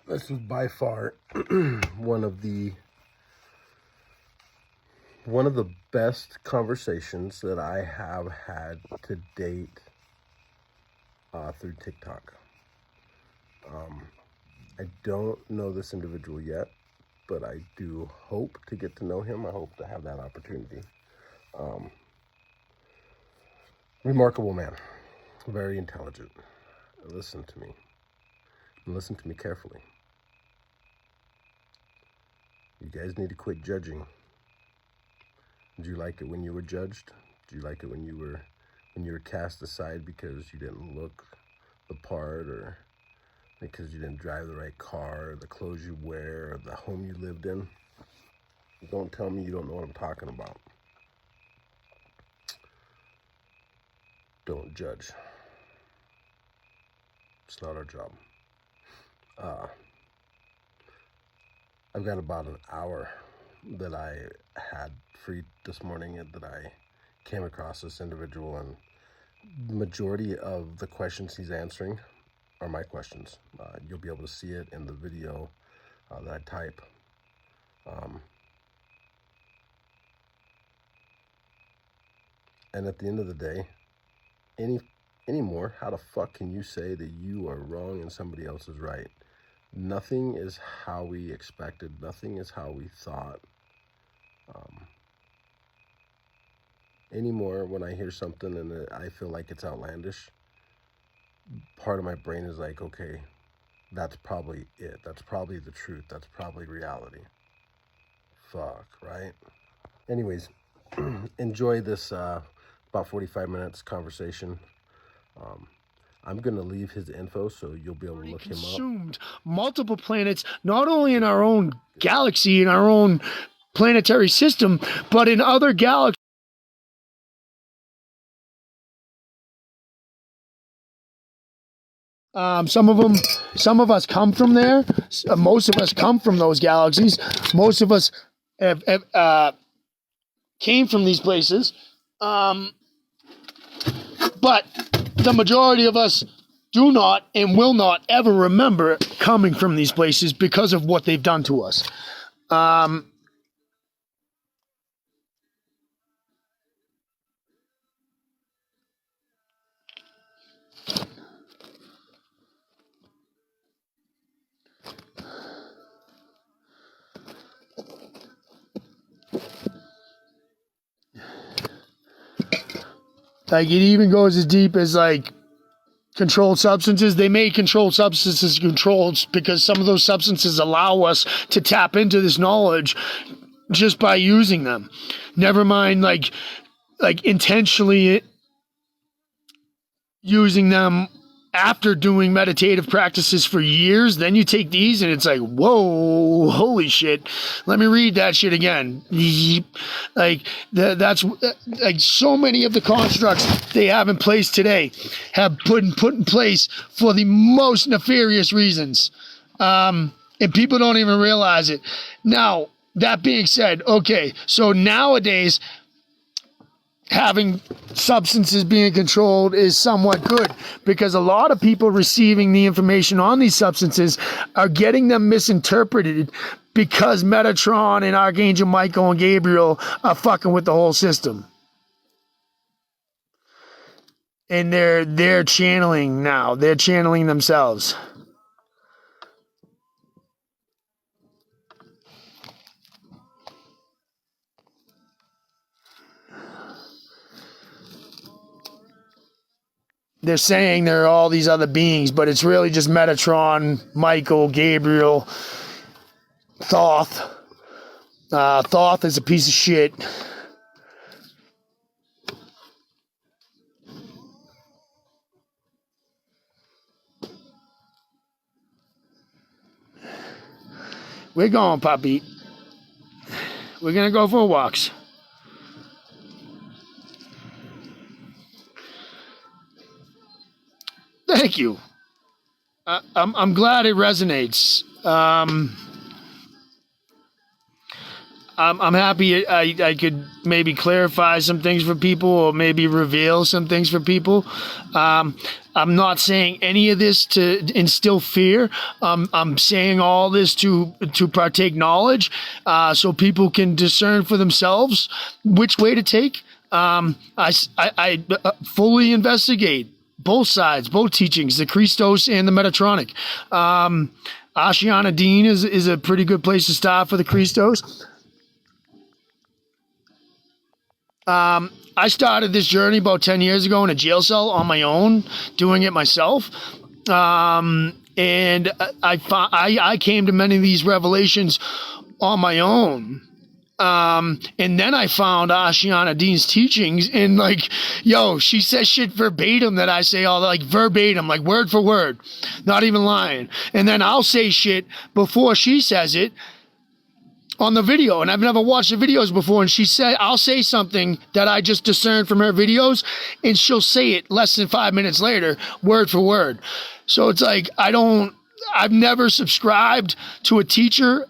This is by far one of the best conversations that I have had to date through TikTok. I don't know this individual yet, but I do hope to get to know him. I hope to have that opportunity. Remarkable man, very intelligent. Listen to me, and listen to me carefully. You guys need to quit judging. Did you like it when you were judged? Did you like it when you were cast aside because you didn't look the part, or because you didn't drive the right car, or the clothes you wear, or the home you lived in? Don't tell me you don't know what I'm talking about. Don't judge. It's not our job. I've got about an hour that I had free this morning, and that I came across this individual, and the majority of the questions he's answering are my questions. You'll be able to see it in the video that I type. And at the end of the day, anymore, how the fuck can you say that you are wrong and somebody else is right? Nothing is how we expected. Nothing is how we thought. Anymore, when I hear something and I feel like it's outlandish, part of my brain is like, okay, that's probably it. That's probably the truth. That's probably reality. Fuck, right? Anyways, enjoy this about 45 minutes conversation. I'm going to leave his info so you'll be able to look him up. Consumed multiple planets, not only in our own galaxy, in our own planetary system, but in other galaxies. Some of us come from there. Most of us come from those galaxies. Most of us have came from these places. But the majority of us do not and will not ever remember coming from these places because of what they've done to us. Like, it even goes as deep as, like, controlled substances. They made controlled substances controlled because some of those substances allow us to tap into this knowledge just by using them. Never mind, like intentionally using them after doing meditative practices for years. Then you take these and it's like, whoa, holy shit. Let me read that shit again. Like, that's like, so many of the constructs they have in place today have put in place for the most nefarious reasons. And people don't even realize it. Now, that being said, okay, so nowadays, having substances being controlled is somewhat good, because a lot of people receiving the information on these substances are getting them misinterpreted because Metatron and Archangel Michael and Gabriel are fucking with the whole system. And they're channeling now. They're channeling themselves. They're saying there are all these other beings, but it's really just Metatron, Michael, Gabriel, Thoth. Thoth is a piece of shit. We're going, puppy. We're going to go for walks. Thank you. I'm glad it resonates. I'm happy I could maybe clarify some things for people, or maybe reveal some things for people. I'm not saying any of this to instill fear. I'm saying all this to partake knowledge, so people can discern for themselves which way to take. I fully investigate both sides, both teachings, the Christos and the Metatronic. Ashiana Dean is a pretty good place to start for the Christos. I started this journey about 10 years ago in a jail cell on my own, doing it myself. And I came to many of these revelations on my own. And then I found Ashiana Dean's teachings, and like, yo, she says shit verbatim that I say, all like verbatim, like word for word, not even lying. And then I'll say shit before she says it on the video, and I've never watched the videos before, and I'll say something that I just discerned from her videos, and she'll say it less than 5 minutes later, word for word. So it's like, I've never subscribed to a teacher.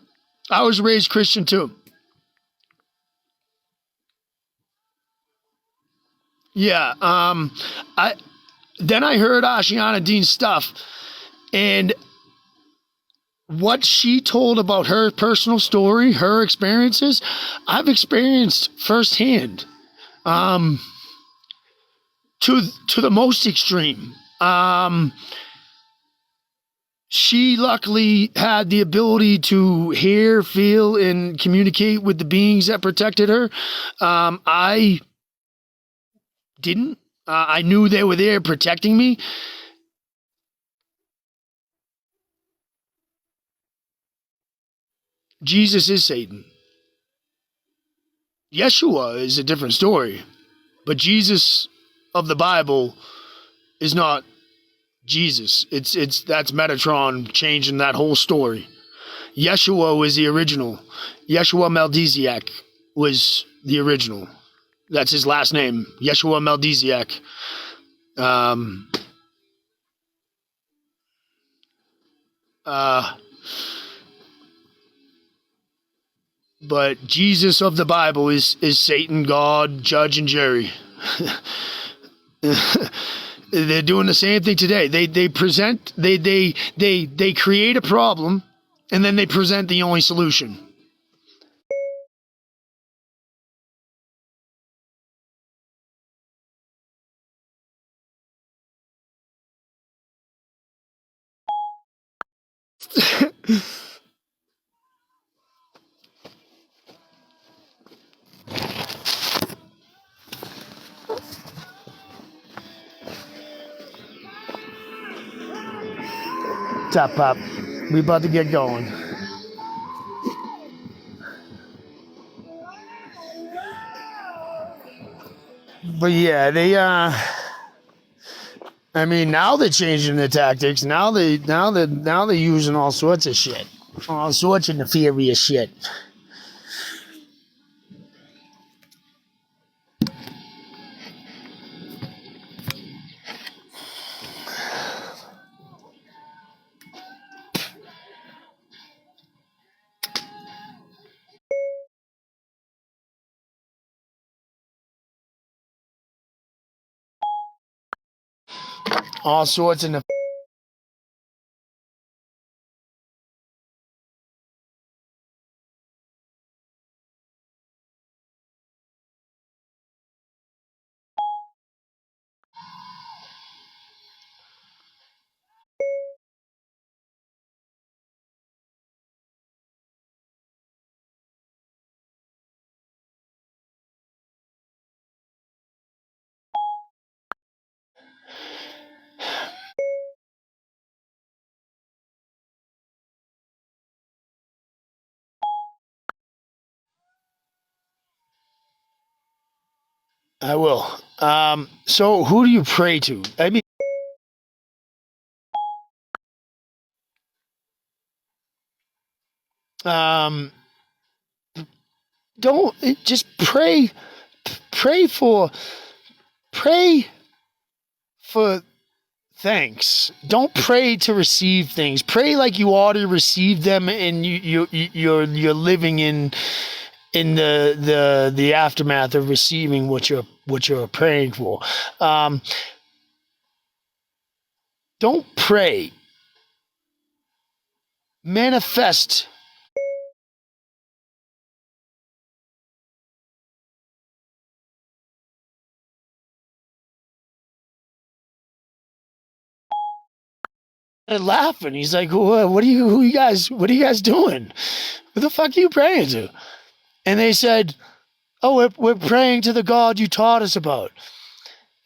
I was raised Christian too. Yeah, then I heard Ashiana Dean's stuff, and what she told about her personal story, her experiences, I've experienced firsthand, to the most extreme. She luckily had the ability to hear, feel, and communicate with the beings that protected her. I didn't. I knew they were there protecting me. Jesus is Satan. Yeshua is a different story. But Jesus of the Bible is not Jesus. That's Metatron changing that whole story. Yeshua was the original. Yeshua Melchizedek was the original. That's his last name, Yeshua Melchizedek. But Jesus of the Bible is Satan, God, Judge, and Jerry. They're doing the same thing today. They create a problem, and then they present the only solution. Top Pop, we about to get going. But yeah, I mean, now they're changing their tactics. Now they're using all sorts of shit, all sorts of nefarious shit. All sorts of. I will. So who do you pray to? I mean, don't just pray. Pray for thanks. Don't pray to receive things. Pray like you already received them, and you're living in the aftermath of receiving what you're praying for. Don't pray. Manifest. And laughing. He's like, what are you guys doing? Who the fuck are you praying to? And they said, oh, we're praying to the God you taught us about.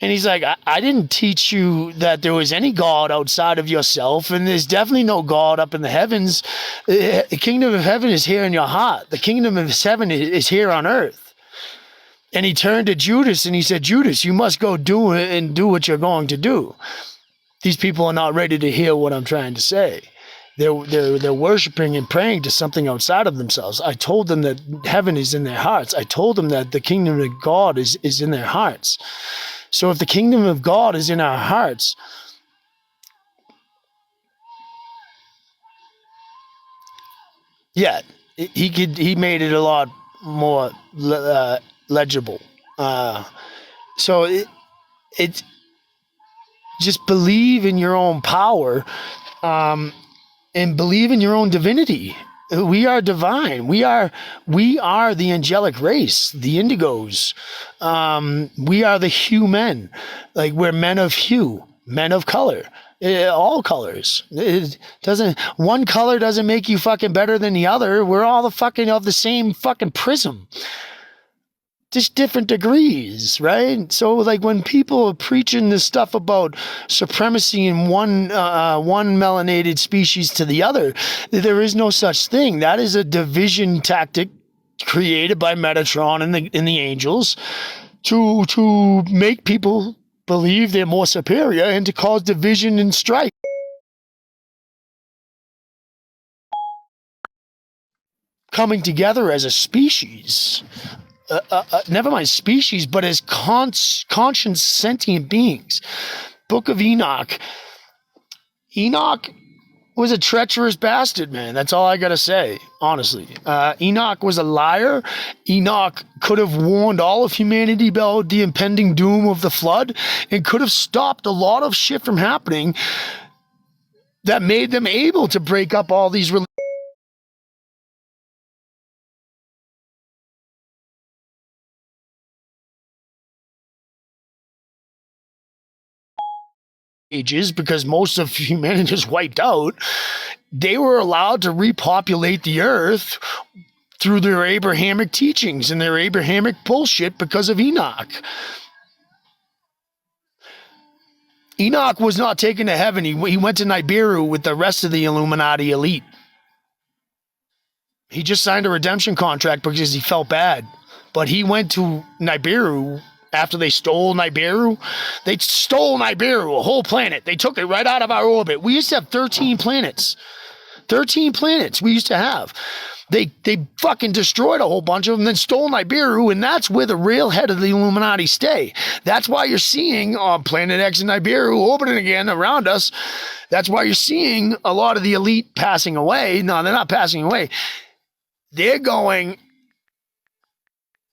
And he's like, I didn't teach you that there was any God outside of yourself, and there's definitely no God up in the heavens. The kingdom of heaven is here in your heart. The kingdom of heaven is here on earth. And he turned to Judas and he said, Judas, you must go do it and do what you're going to do. These people are not ready to hear what I'm trying to say. They're worshiping and praying to something outside of themselves. I told them that heaven is in their hearts. I told them that the kingdom of God is in their hearts. So if the kingdom of God is in our hearts, yeah, he made it a lot more legible. So it's just believe in your own power, and believe in your own divinity. We are divine. We are the angelic race, the indigos. We are the hue men. Like, we're men of hue, men of color. All colors. One color doesn't make you fucking better than the other. We're all the fucking of the same fucking prism. Just different degrees, right? So, like, when people are preaching this stuff about supremacy in one melanated species to the other, there is no such thing. That is a division tactic created by Metatron and the angels to make people believe they're more superior and to cause division and strife. Coming together as a species. Never mind species, but as conscious sentient beings. Book of Enoch. Enoch was a treacherous bastard, man. That's all I gotta say, honestly. Enoch was a liar. Enoch could have warned all of humanity about the impending doom of the flood and could have stopped a lot of shit from happening that made them able to break up all these ages, because most of humanity is wiped out. They were allowed to repopulate the earth through their Abrahamic teachings and their Abrahamic bullshit because of Enoch. Enoch was not taken to heaven. He went to Nibiru with the rest of the Illuminati elite. He just signed a redemption contract because he felt bad. But he went to Nibiru after they stole Nibiru. They stole Nibiru, a whole planet. They took it right out of our orbit. We used to have 13 planets. 13 planets we used to have. They fucking destroyed a whole bunch of them, then stole Nibiru, and that's where the real head of the Illuminati stay. That's why you're seeing Planet X and Nibiru orbiting again around us. That's why you're seeing a lot of the elite passing away. No, they're not passing away. They're going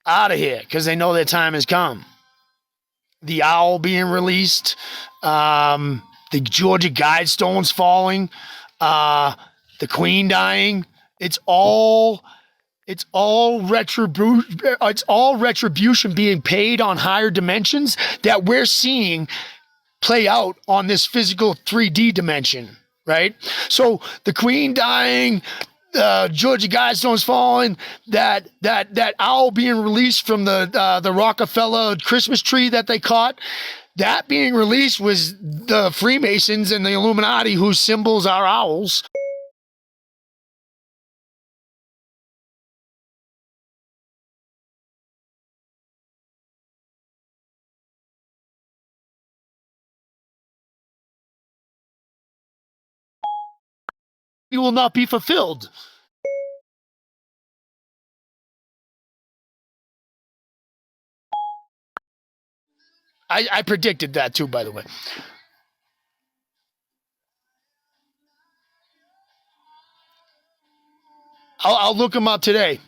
out of here because they know their time has come. The owl being released, the Georgia Guidestones falling, the Queen dying. It's all retribution being paid on higher dimensions that we're seeing play out on this physical 3D dimension, right? So the Queen dying, Georgia Guidestones falling, that owl being released from the Rockefeller Christmas tree that they caught. That being released was the Freemasons and the Illuminati, whose symbols are owls. You will not be fulfilled. I predicted that too, by the way. I'll look them up today.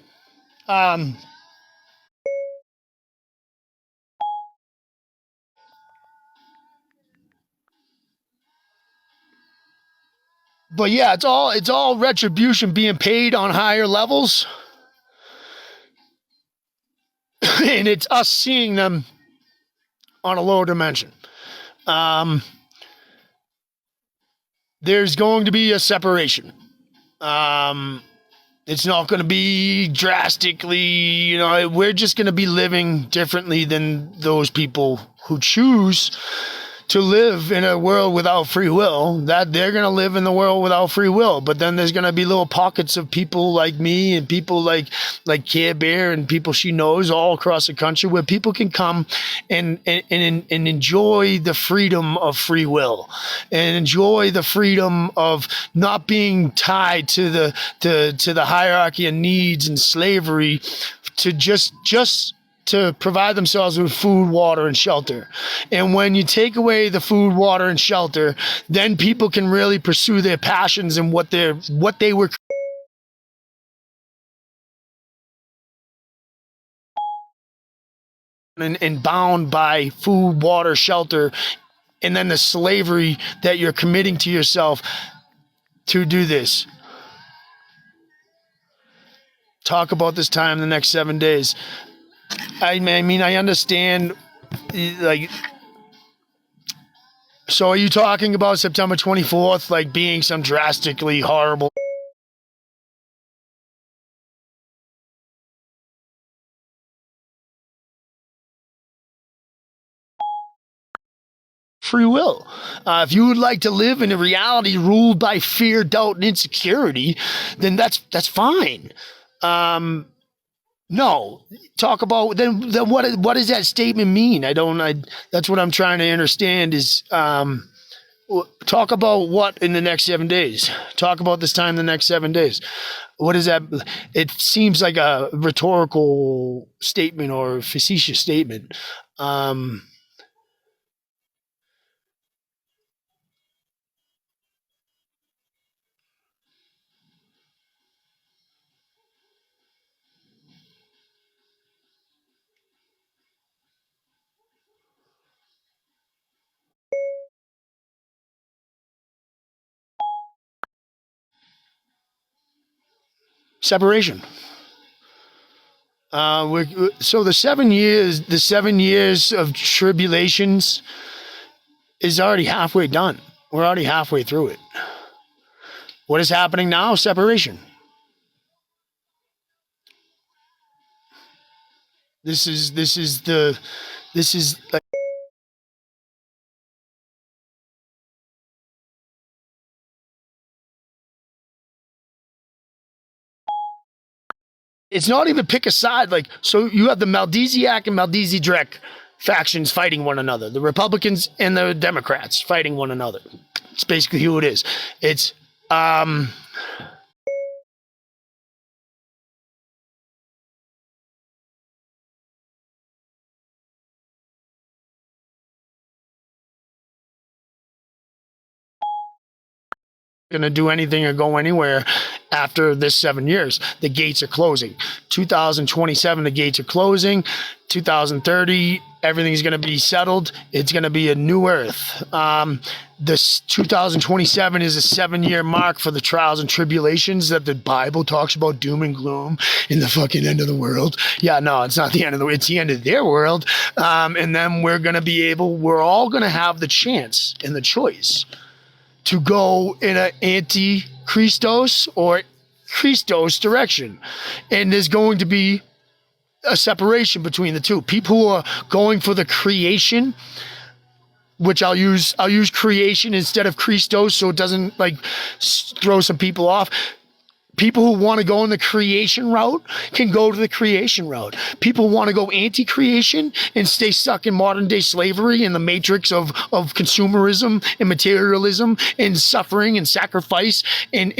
But yeah, it's all retribution being paid on higher levels. And it's us seeing them on a lower dimension. There's going to be a separation. It's not going to be drastically, we're just going to be living differently than those people who choose to live in a world without free will. That they're going to live in the world without free will. But then there's going to be little pockets of people like me and people like Care Bear and people she knows all across the country where people can come and enjoy the freedom of free will and enjoy the freedom of not being tied to the hierarchy of needs and slavery, to just to provide themselves with food, water, and shelter. And when you take away the food, water, and shelter, then people can really pursue their passions and what they were and bound by food, water, shelter, and then the slavery that you're committing to yourself to do this. Talk about this time in the next 7 days. I mean, I understand, so are you talking about September 24th, being some drastically horrible free will? If you would like to live in a reality ruled by fear, doubt, and insecurity, then that's fine. No, talk about then what does that statement mean? That's what I'm trying to understand is, talk about what in the next 7 days. Talk about this time in the next 7 days. What is that? It seems like a rhetorical statement or a facetious statement. Separation. So the 7 years of tribulations is already halfway done. We're already halfway through it. What is happening now? Separation. This is like, it's not even pick a side. So you have the Meldiziak and Meldizi-Drek factions fighting one another. The Republicans and the Democrats fighting one another. It's basically who it is. It's, going to do anything or go anywhere after this 7 years. The gates are closing. 2027, the gates are closing. 2030, everything's going to be settled. It's going to be a new earth. This 2027 is a 7-year mark for the trials and tribulations that the Bible talks about, doom and gloom in the fucking end of the world. Yeah, no, it's not the end of the world. It's the end of their world. And then we're all going to have the chance and the choice to go in an anti-Christos or Christos direction. And there's going to be a separation between the two. People who are going for the creation, which I'll use creation instead of Christos so it doesn't throw some people off. People who want to go in the creation route can go to the creation route. People who want to go anti-creation and stay stuck in modern day slavery and the matrix of consumerism and materialism and suffering and sacrifice and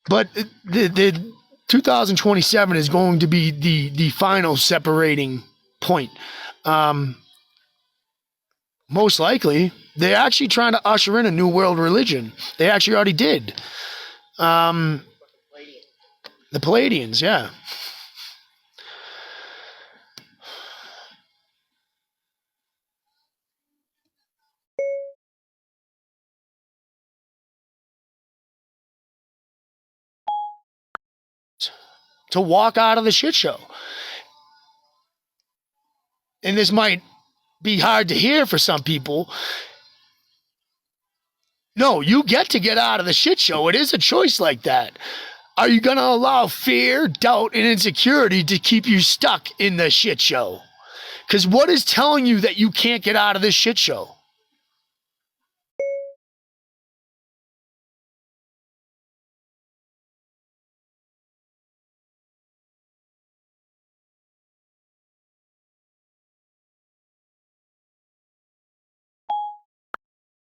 but the 2027 is going to be the final separating point. Most likely, they're actually trying to usher in a new world religion. They actually already did. The Palladians, yeah. to walk out of the shit show. And this might be hard to hear for some people. No, you get to get out of the shit show. It is a choice like that. Are you going to allow fear, doubt, and insecurity to keep you stuck in the shit show? Because what is telling you that you can't get out of this shit show?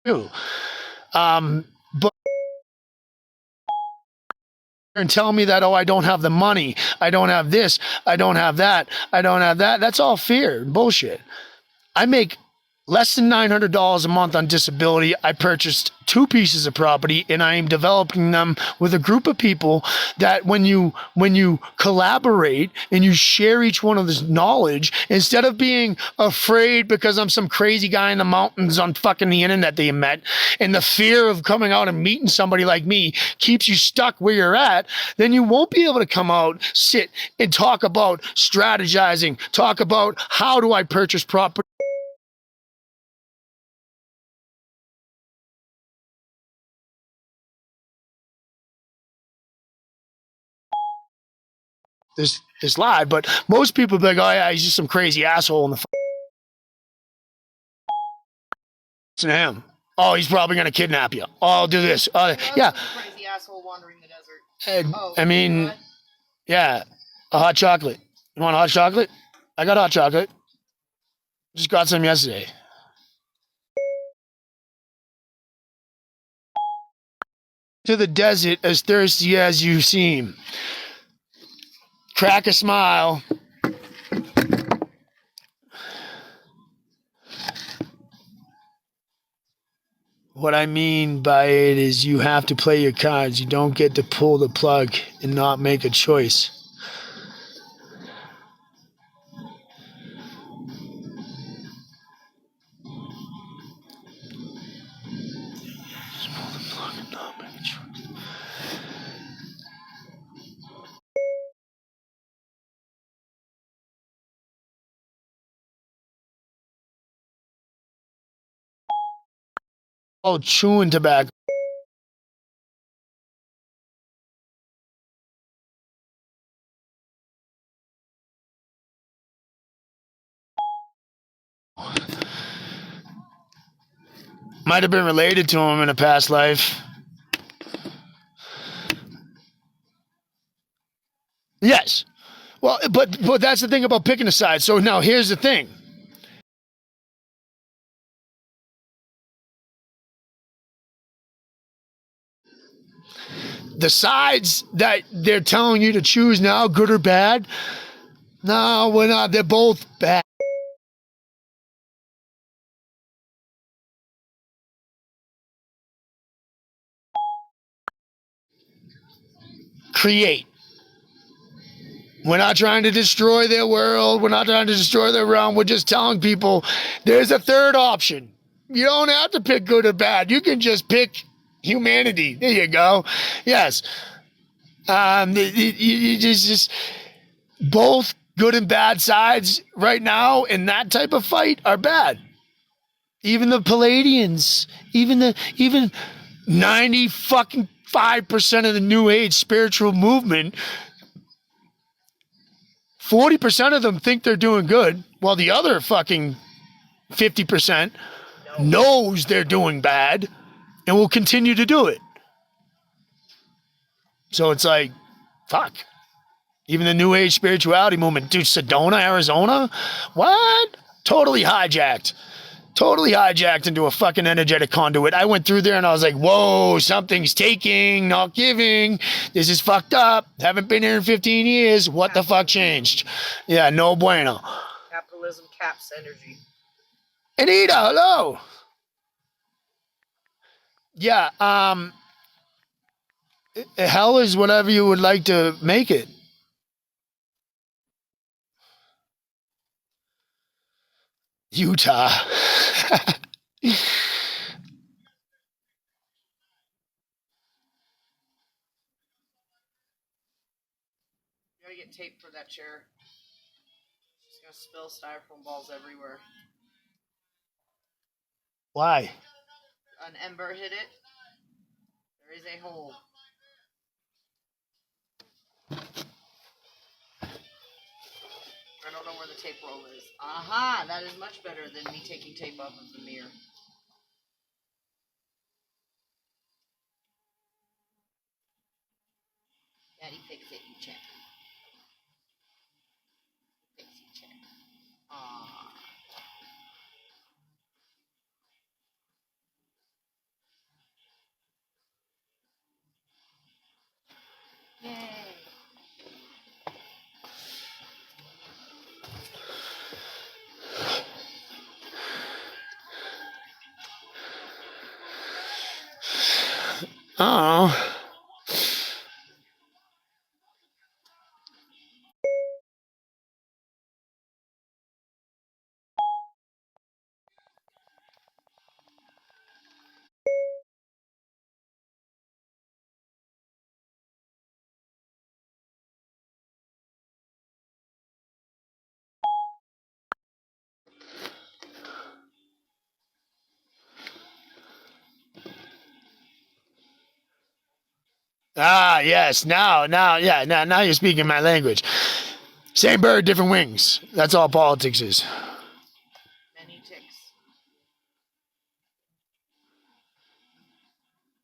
But and tell me that, oh, I don't have the money, I don't have this, I don't have that, I don't have that. That's all fear, bullshit. I make less than $900 a month on disability. I purchased 2 pieces of property, and I am developing them with a group of people that when you collaborate and you share each one of this knowledge, instead of being afraid because I'm some crazy guy in the mountains on fucking the internet that you met, and the fear of coming out and meeting somebody like me keeps you stuck where you're at, then you won't be able to come out, sit, and talk about strategizing, talk about how do I purchase property. This live, but most people be like, oh yeah, he's just some crazy asshole in the to him. Oh, he's probably gonna kidnap you. Oh, I'll do this. Yeah. Crazy asshole wandering the desert. I mean, yeah, a hot chocolate. You want a hot chocolate? I got hot chocolate. Just got some yesterday. To the desert as thirsty as you seem. Crack a smile. What I mean by it is you have to play your cards. You don't get to pull the plug and not make a choice. Oh, chewing tobacco. Might have been related to him in a past life. Yes. Well, but that's the thing about picking a side. So now here's the thing. The sides that they're telling you to choose now, good or bad, no, we're not. They're both bad. Create. We're not trying to destroy their world. We're not trying to destroy their realm. We're just telling people there's a third option. You don't have to pick good or bad. You can just pick humanity. There you go. Yes. You just both good and bad sides right now in that type of fight are bad. Even the Palladians, even 90 fucking 5% of the New Age spiritual movement, 40% of them think they're doing good, while the other fucking 50% knows they're doing bad and will continue to do it. So it's like, fuck. Even the New Age spirituality movement, dude, Sedona, Arizona? What? Totally hijacked. Totally hijacked into a fucking energetic conduit. I went through there and I was like, whoa, something's taking, not giving. This is fucked up. Haven't been here in 15 years. What the fuck changed? Yeah, no bueno. Capitalism caps energy. Anita, hello. Yeah, hell is whatever you would like to make it. Utah. tape for that chair. Just gonna spill styrofoam balls everywhere. Why? An ember hit it. There is a hole. I don't know where the tape roll is. Aha! That is much better than me taking tape off of the mirror. Daddy, fix it, you check. Fix it, check. Aww. Yay. Oh. Ah, yes. Now you're speaking my language. Same bird, different wings. That's all politics is. Many ticks.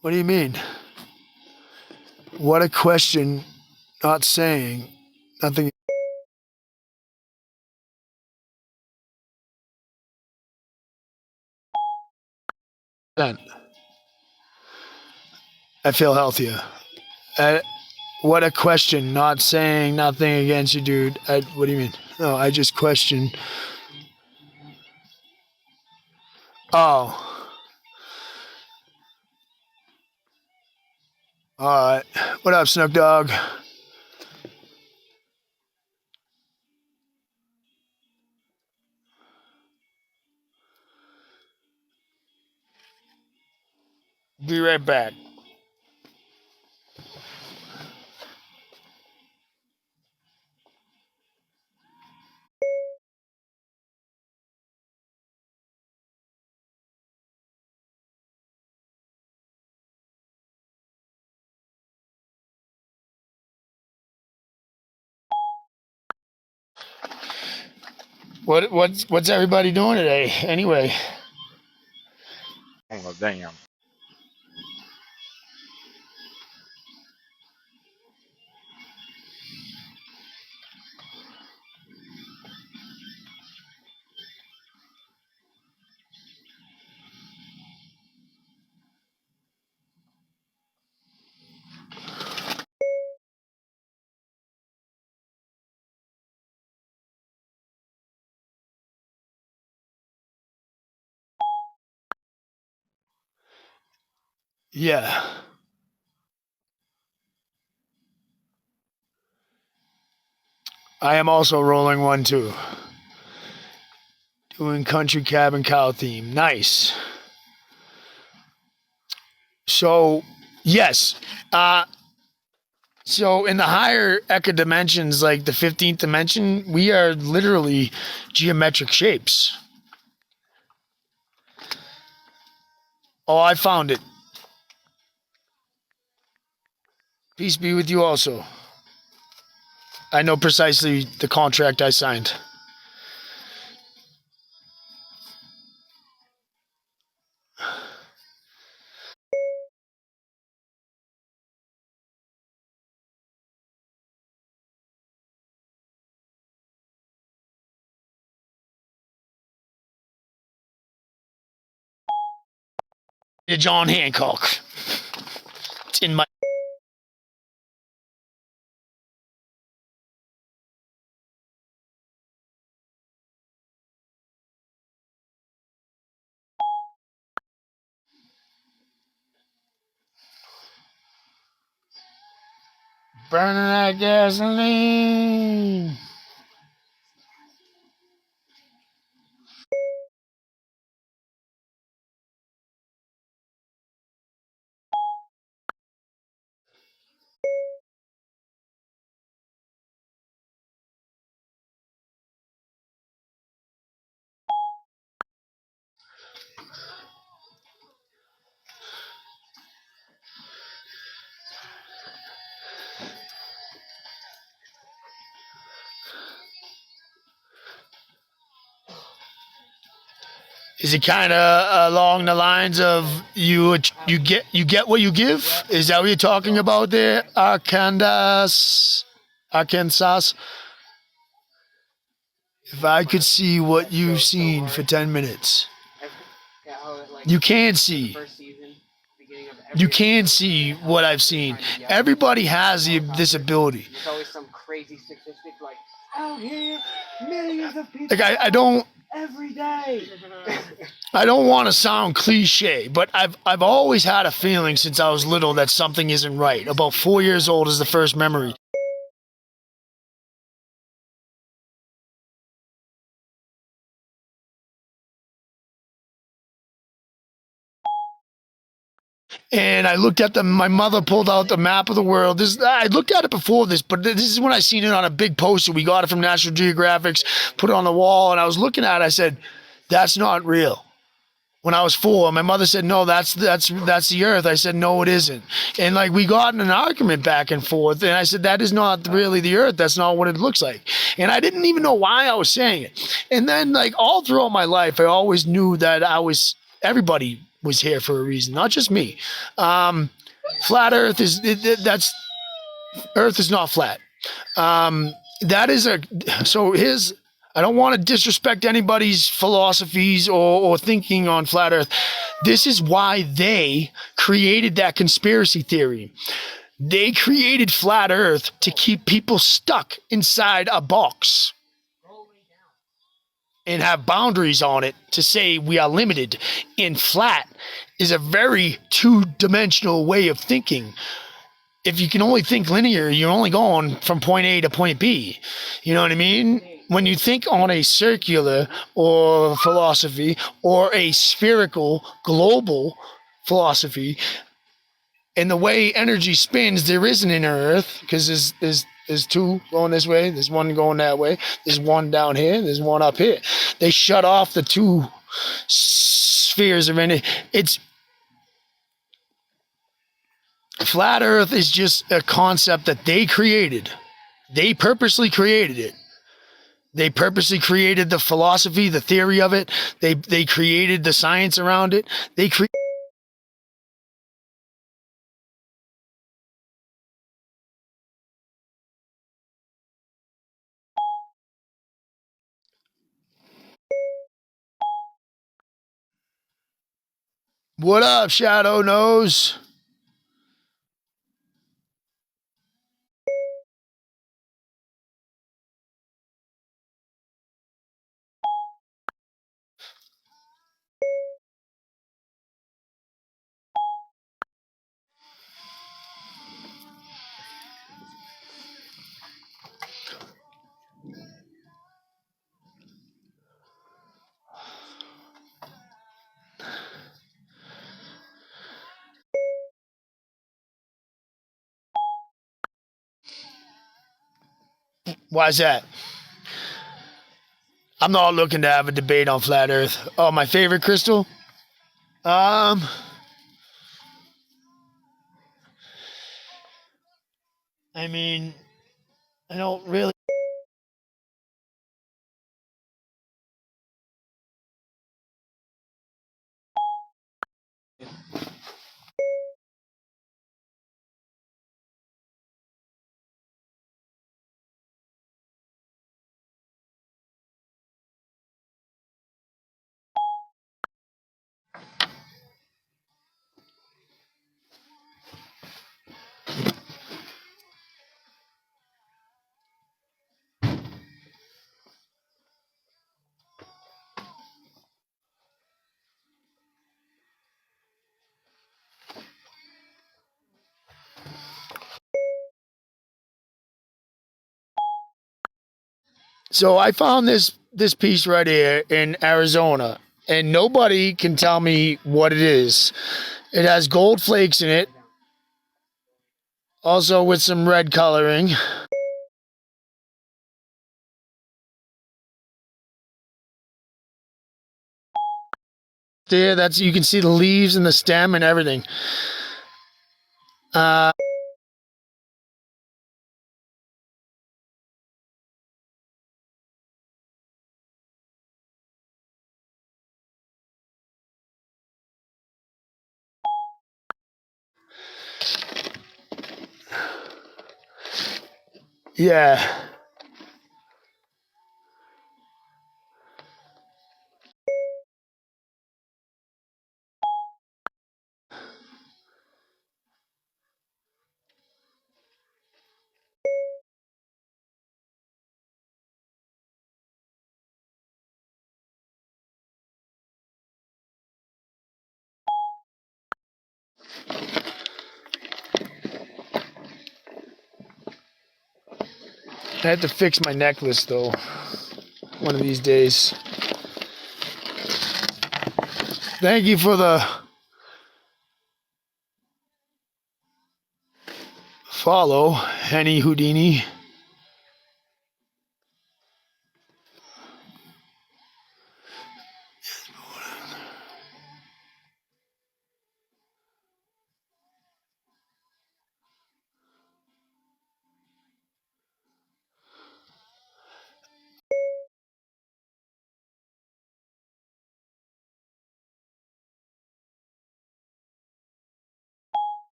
What do you mean? What a question. Not saying nothing. I feel healthier. What a question. Not saying nothing against you, dude. What do you mean? No, I just question. Oh. Alright. What up, Snook Dog? Be right back. What's everybody doing today? Anyway. Oh, damn. Yeah. I am also rolling one too. Doing country cabin cow theme. Nice. So, yes. So in the higher Eka dimensions, like the 15th dimension, we are literally geometric shapes. Oh, I found it. Peace be with you also. I know precisely the contract I signed. John Hancock. It's in my. Burning that gasoline. Is it kind of along the lines of you get what you give? Is that what you're talking about there, Arkansas? If I could see what you've seen for 10 minutes, you can see. You can see what I've seen. Everybody has this ability. There's always some crazy statistic like, out here, millions of people. Like I don't every day. I don't want to sound cliche, but I've always had a feeling since I was little that something isn't right. About 4 years old is the first memory. And I looked at my mother pulled out the map of the world. I looked at it before this, but this is when I seen it on a big poster. We got it from National Geographic, put it on the wall, and I was looking at it. I said, that's not real. When I was 4, my mother said, no, that's the earth. I said, no, it isn't. And like we got in an argument back and forth, and I said, that is not really the earth. That's not what it looks like. And I didn't even know why I was saying it. And then like all throughout my life, I always knew that everybody was here for a reason, not just me. Flat earth earth is not flat. I don't want to disrespect anybody's philosophies or thinking on flat earth. This is why they created that conspiracy theory. They created flat earth to keep people stuck inside a box and have boundaries on it to say we are limited. And flat is a very two-dimensional way of thinking. If you can only think linear, you're only going from point A to point B. You know what I mean? When you think on a circular or philosophy or a spherical global philosophy, and the way energy spins, there is an inner earth because there's two going this way, there's one going that way, there's one down here, there's one up here. They shut off the two spheres of energy. It's flat earth is just a concept that they created. They purposely created it. They purposely created the philosophy, the theory of it. They created the science around it. What up, Shadow Nose? Why's that? I'm not looking to have a debate on flat earth. Oh, my favorite crystal? I mean, I don't really. So I found this piece right here in Arizona, and nobody can tell me what it is. It has gold flakes in it, also with some red coloring. There, you can see the leaves and the stem and everything. Yeah. I have to fix my necklace though. One of these days. Thank you for the follow, Henny Houdini.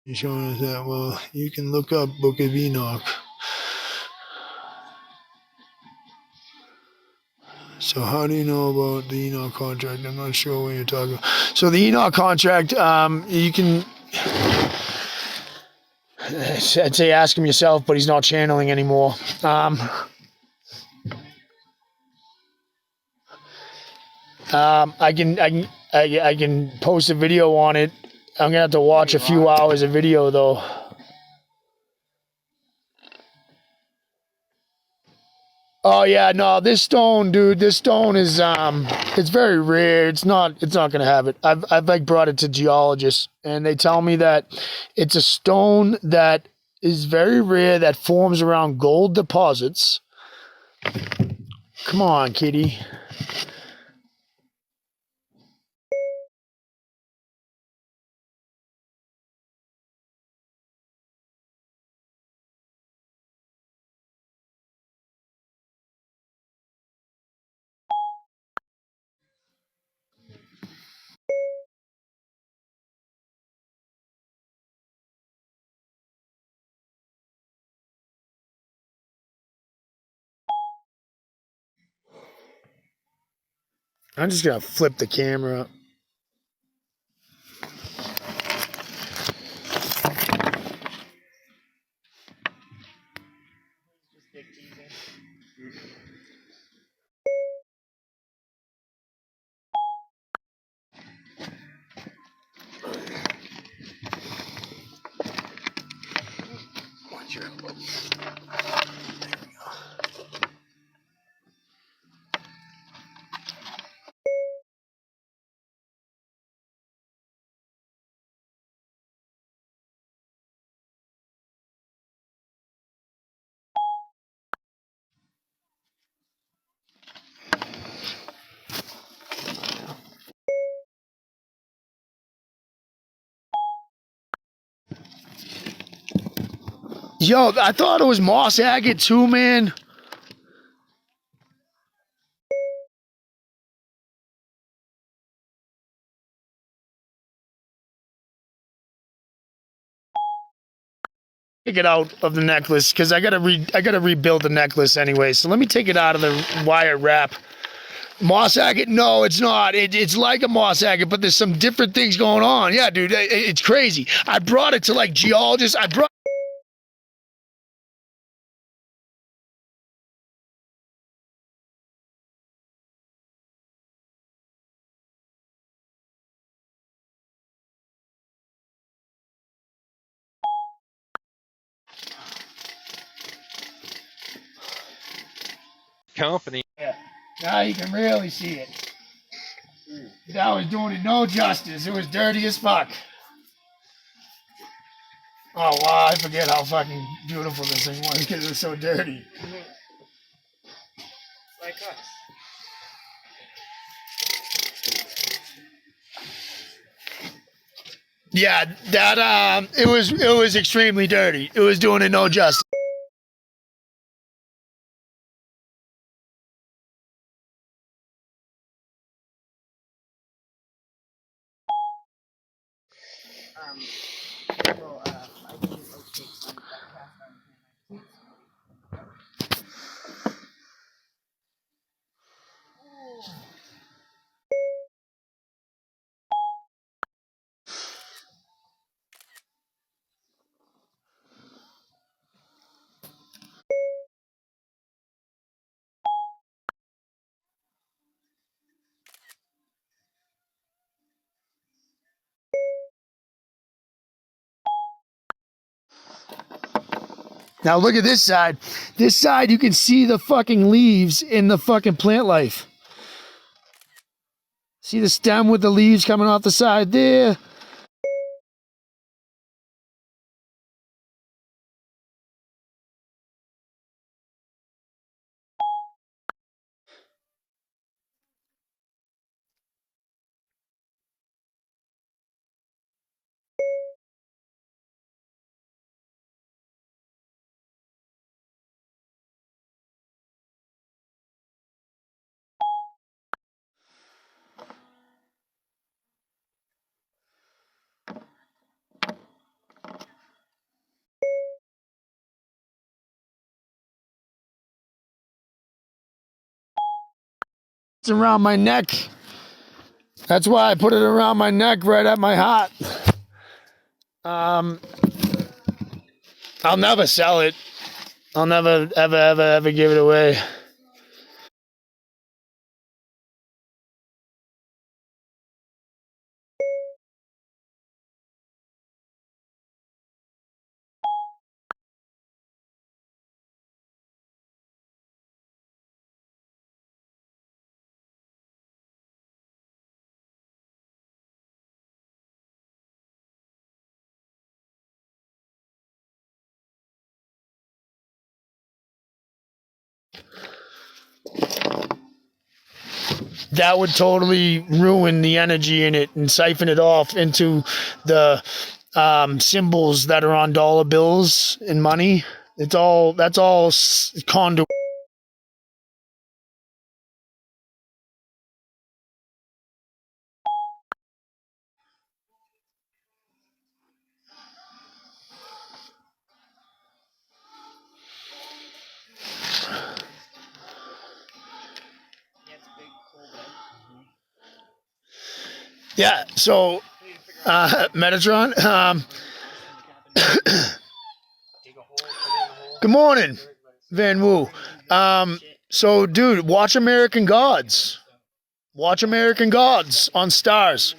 You're showing us that. Well, you can look up Book of Enoch. So how do you know about the Enoch contract? I'm not sure what you're talking about. So the Enoch contract, you can, I'd say ask him yourself, but he's not channeling anymore. I can post a video on it. I'm gonna have to watch a few hours of video though. Oh yeah, no, this stone, dude, this stone is it's very rare. It's not gonna have it. I've like brought it to geologists and they tell me that it's a stone that is very rare that forms around gold deposits. Come on, kitty. I'm just gonna flip the camera. Yo, I thought it was moss agate too, man. Take it out of the necklace because I gotta rebuild the necklace anyway. So let me take it out of the wire wrap. Moss agate? No, it's not. It's like a moss agate, but there's some different things going on. Yeah, dude, it's crazy. I brought it to like geologists. Company. Yeah, now you can really see it. That was doing it no justice. It was dirty as fuck. Oh wow, I forget how fucking beautiful this thing was because it was so dirty. Like us. Yeah, that it was extremely dirty. It was doing it no justice. Well, I can take some of that cast iron. Now look at this side. This side, you can see the fucking leaves in the fucking plant life. See the stem with the leaves coming off the side there? It's around my neck. That's why I put it around my neck, right at my heart. I'll never sell it. I'll never, ever give it away. That would totally ruin the energy in it and siphon it off into the symbols that are on dollar bills and money. That's all conduit. Yeah, so Metatron, good morning, Van Woo. So dude, watch American Gods. Watch American Gods on Stars.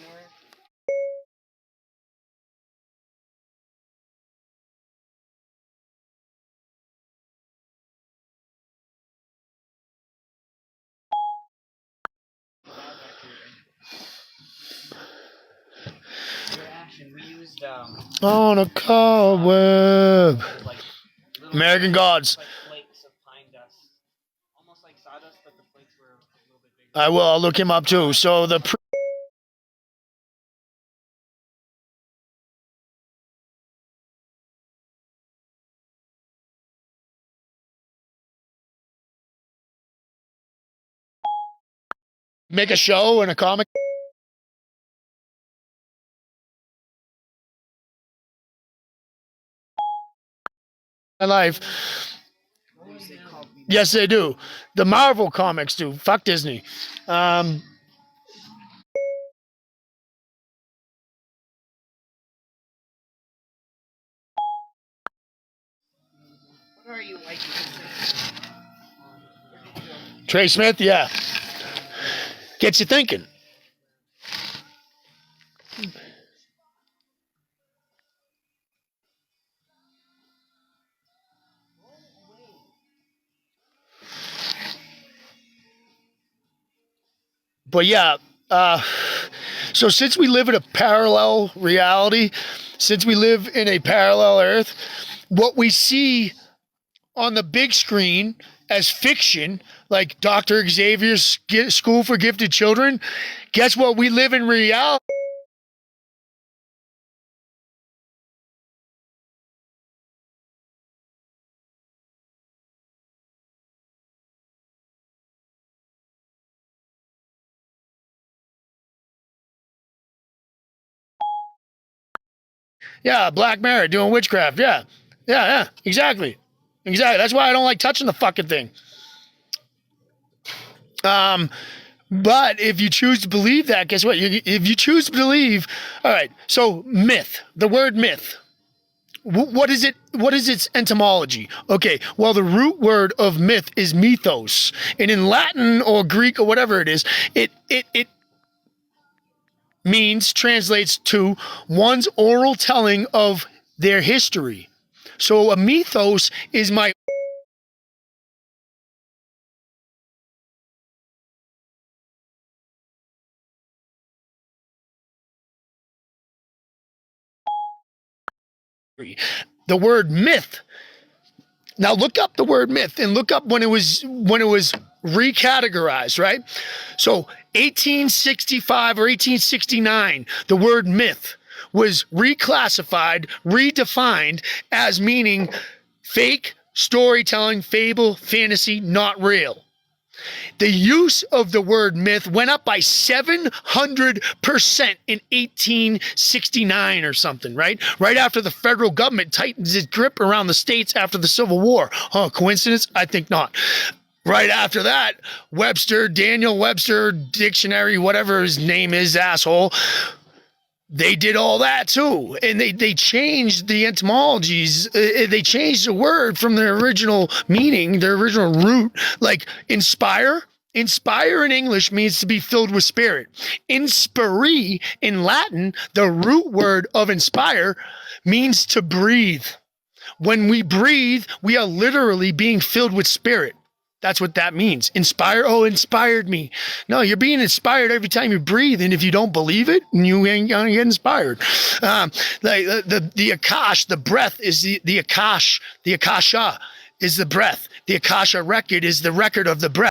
On a cobweb. American Gods. I will. I'll look him up too. So the make a show and a comic. My life. Yes, they do. The Marvel comics do. Fuck Disney. What are you like? Trey Smith, yeah. Gets you thinking. But yeah, so since we live in a parallel reality, since we live in a parallel Earth, what we see on the big screen as fiction, like Dr. Xavier's School for Gifted Children, guess what? We live in reality. Yeah, Black Mirror doing witchcraft. Yeah, exactly. That's why I don't like touching the fucking thing. But if you choose to believe that, guess what? If you choose to believe, all right. So myth, the word myth. What is it? What is its etymology? Okay, well, the root word of myth is mythos, and in Latin or Greek or whatever it is, it translates to one's oral telling of their history. So a mythos is my the word myth. Now look up the word myth and look up when it was recategorized, right? So 1865 or 1869, the word myth was reclassified, redefined as meaning fake, storytelling, fable, fantasy, not real. The use of the word myth went up by 700% in 1869 or something, right? Right after the federal government tightens its grip around the states after the Civil War. Oh, coincidence? I think not. Right after that, Daniel Webster Dictionary, whatever his name is, asshole, they did all that too. And they changed the etymologies. They changed the word from their original meaning, their original root, like inspire. Inspire in English means to be filled with spirit. Inspire in Latin, the root word of inspire, means to breathe. When we breathe, we are literally being filled with spirit. That's what that means. Inspire. Oh, inspired me. No, you're being inspired every time you breathe. And if you don't believe it, you ain't going to get inspired. Like the Akash, the breath is the Akash. The Akasha is the breath. The Akasha record is the record of the breath.